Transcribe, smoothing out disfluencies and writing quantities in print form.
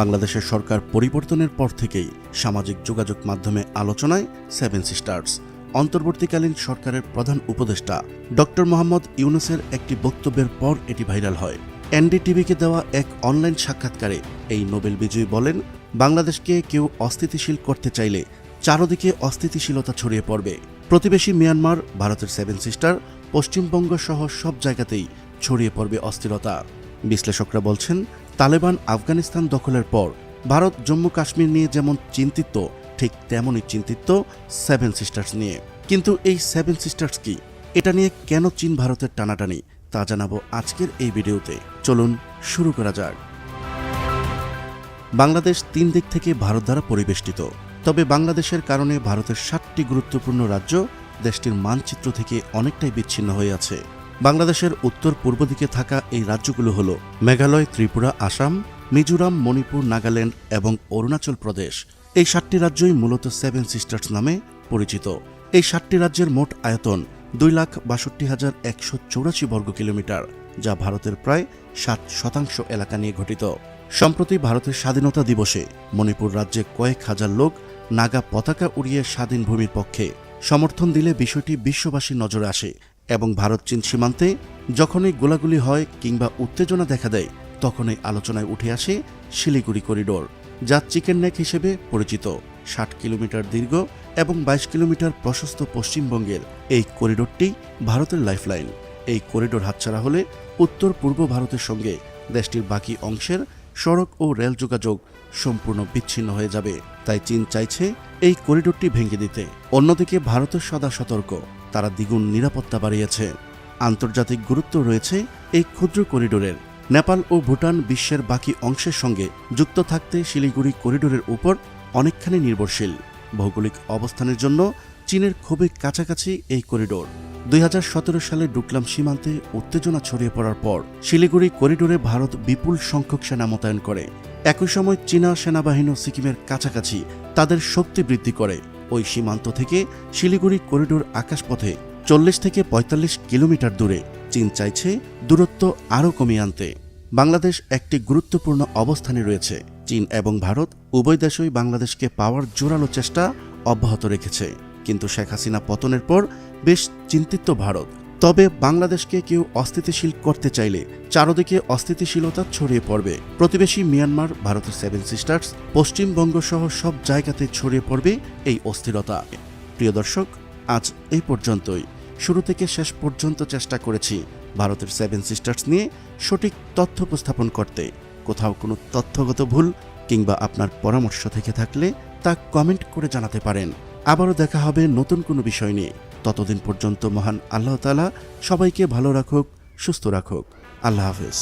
বাংলাদেশের সরকার পরিবর্তনের পর থেকেই সামাজিক যোগাযোগ মাধ্যমে আলোচনায় সেভেন সিস্টার্স। অন্তর্বর্তীকালীন সরকারের প্রধান উপদেষ্টা ডক্টর মোহাম্মদ ইউনূসের একটি বক্তব্যের পর এটি ভাইরাল হয়। এনডিটিভিকে দেওয়া এক অনলাইন সাক্ষাৎকারে এই নোবেল বিজয়ী বলেন, বাংলাদেশকে কেউ অস্থিতিশীল করতে চাইলে চারদিকে অস্থিতিশীলতা ছড়িয়ে পড়বে। প্রতিবেশী মিয়ানমার, ভারতের সেভেন সিস্টার, পশ্চিমবঙ্গ সহ সব জায়গাতেই ছড়িয়ে পড়বে অস্থিরতা। বিশ্লেষকরা বলছেন, তালেবান আফগানিস্তান দখলের পর ভারত জম্মু কাশ্মীর নিয়ে যেমন চিন্তিত, ঠিক তেমনই চিন্তিত সেভেন সিস্টার্স নিয়ে। কিন্তু এই সেভেন সিস্টার্স কি? এটা নিয়ে কেন চীন ভারতের টানাটানি, তা জানাবো আজকের এই ভিডিওতে। চলুন শুরু করা যাক। বাংলাদেশ 3 দিক থেকে ভারত দ্বারা পরিবেষ্টিত। তবে বাংলাদেশের কারণে ভারতের 7টি গুরুত্বপূর্ণ রাজ্য দেশটির মানচিত্র থেকে অনেকটাই বিচ্ছিন্ন হয়ে আছে। বাংলাদেশের উত্তর পূর্ব দিকে থাকা এই রাজ্যগুলো হল মেঘালয়, ত্রিপুরা, আসাম, মিজোরাম, মণিপুর, নাগাল্যান্ড এবং অরুণাচল প্রদেশ। এই 7টি রাজ্যই মূলত সেভেন সিস্টার্স নামে পরিচিত। এই 7টি রাজ্যের মোট আয়তন 2,62,184 বর্গ কিলোমিটার, যা ভারতের প্রায় 7% এলাকা নিয়ে গঠিত। সম্প্রতি ভারতের স্বাধীনতা দিবসে মণিপুর রাজ্যে কয়েক হাজার লোক নাগা পতাকা উড়িয়ে স্বাধীন ভূমির পক্ষে সমর্থন দিলে বিষয়টি বিশ্ববাসীর নজরে আসে এবং ভারত চীন সীমান্তে যখনই গোলাগুলি হয় কিংবা উত্তেজনা দেখা দেয়, তখনই আলোচনায় উঠে আসে শিলিগুড়ি করিডোর, যা চিকেন নেক হিসেবে পরিচিত। 60 কিলোমিটার দীর্ঘ এবং 22 কিলোমিটার প্রশস্ত পশ্চিমবঙ্গের এই করিডোরটি ভারতের লাইফলাইন। এই করিডোর হাতছাড়া হলে উত্তর পূর্ব ভারতের সঙ্গে দেশটির বাকি অংশের সড়ক ও রেল যোগাযোগ সম্পূর্ণ বিচ্ছিন্ন হয়ে যাবে। তাই চীন চাইছে এই করিডোরটি ভেঙে দিতে। অন্যদিকে ভারতের সদা সতর্ক, তারা দ্বিগুণ নিরাপত্তা বাড়িয়েছে। আন্তর্জাতিক গুরুত্ব রয়েছে এই ক্ষুদ্র করিডোরের। নেপাল ও ভুটান বিশ্বের বাকি অংশের সঙ্গে যুক্ত থাকতে শিলিগুড়ি করিডোরের উপর অনেকখানি নির্ভরশীল। ভৌগোলিক অবস্থানের জন্য চীনের খুবই কাছাকাছি এই করিডোর। 2017 সালে ডুকলাম সীমান্তে উত্তেজনা ছড়িয়ে পড়ার পর শিলিগুড়ি করিডোরে ভারত বিপুল সংখ্যক সেনা মোতায়েন করে। একই সময় চীনা সেনাবাহিনী সিকিমের কাছাকাছি তাদের শক্তি বৃদ্ধি করে। ওই সীমান্ত থেকে শিলিগুড়ি করিডোর আকাশপথে 40 থেকে 45 কিলোমিটার দূরে। চীন চাইছে দূরত্ব আরও কমিয়ে আনতে। বাংলাদেশ একটি গুরুত্বপূর্ণ অবস্থানে রয়েছে। চীন এবং ভারত উভয় দেশই বাংলাদেশকে পাওয়ার জোরালো চেষ্টা অব্যাহত রেখেছে। কিন্তু শেখ হাসিনা পতনের পর বেশ চিন্তিত ভারত। তবে বাংলাদেশকে কেউ অস্থিতিশীল করতে চাইলে চারদিকে অস্থিতিশীলতা ছড়িয়ে পড়বে। প্রতিবেশী মিয়ানমার, ভারতের সেভেন সিস্টার্স, পশ্চিমবঙ্গ সহ সব জায়গাতে ছড়িয়ে পড়বে এই অস্থিরতা। প্রিয় দর্শক, আজ এই পর্যন্তই। শুরু থেকে শেষ পর্যন্ত চেষ্টা করেছি ভারতের সেভেন সিস্টার্স নিয়ে সঠিক তথ্য উপস্থাপন করতে। কোথাও কোনো তথ্যগত ভুল কিংবা আপনার পরামর্শ থেকে থাকলে তা কমেন্ট করে জানাতে পারেন। আবারও দেখা হবে নতুন কোনো বিষয় নিয়ে। ততদিন পর্যন্ত মহান আল্লাহ তাআলা সবাইকে ভালো রাখুক, সুস্থ রাখুক। আল্লাহ হাফেজ।